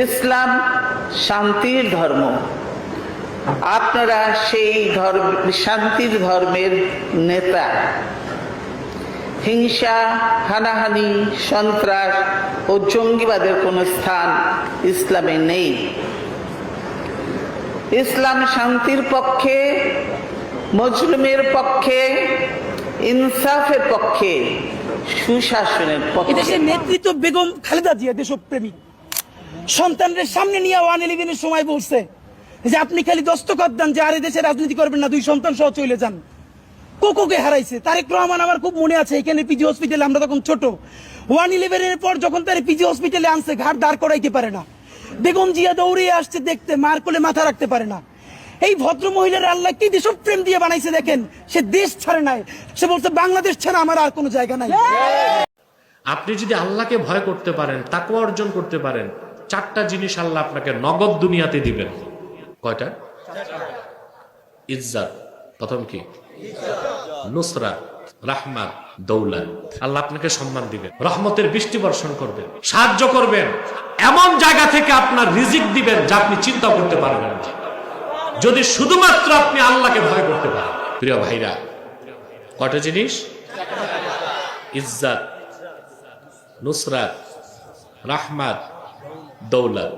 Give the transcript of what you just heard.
ইসলাম শান্তির ধর্ম। আপনারা সেই শান্তির ধর্মের নেতা। হিংসা, হানাহানি, সন্ত্রাস ও জঙ্গিবাদের কোনো স্থান ইসলামে নেই। ইসলাম শান্তির পক্ষে, মজলুমের পক্ষে, ইনসাফের পক্ষে, সুশাসনের পক্ষে। এদেশের নেতৃত্ব বেগম খালেদা জিয়া দেশপ্রেমী। সন্তানদের সামনে নিয়ে 1/11-এর সময় বলছে যে আপনি খালি দস্তখত দেন যে আর দেশে রাজনীতি করবেন না, 2 সন্তান সহ চলে যান। কোকোকে হারাইছে। তারেক রহমান আমার খুব মনে আছে, এখানে পিজি হসপিটালে আমরা তখন ছোট। 1/11-এর পর যখন তার পিজি হসপিটালে আনছে, ঘাট দাঁড় করাইতে পারে না। বেগম জিয়া দৌড়ে আসছে দেখতে, মার কোলে মাথা রাখতে পারে না। এই ভদ্র মহিলার আল্লাহ কি দেশপ্রেম দিয়ে বানাইছে দেখেন। সে দেশ ছাড়ে নাই, সে বলছে বাংলাদেশ ছাড়া আমার আর কোনো জায়গা নাই। আপনি যদি আল্লাহকে ভয় করতে পারেন, তাকওয়া অর্জন করতে পারেন, 4টা জিনিস আল্লাহ আপনাকে নগদ দুনিয়াতে দিবেন। কয়টা? ইজ্জত, প্রথম কি? নুসরাত, রাহমাত, দৌলত। আল্লাহ আপনাকে সম্মান দিবেন, রহমতের বৃষ্টি বর্ষণ করবেন, সাহায্য করবেন, এমন জায়গা থেকে আপনার রিজিক দিবেন যা আপনি চিন্তা করতে পারবেন না, যদি শুধুমাত্র আপনি আল্লাহকে ভয় করতে পারেন। প্রিয় ভাইরা, কয়টা জিনিস? ইজ্জত, নুসরাত, রাহমাত, দৌলত।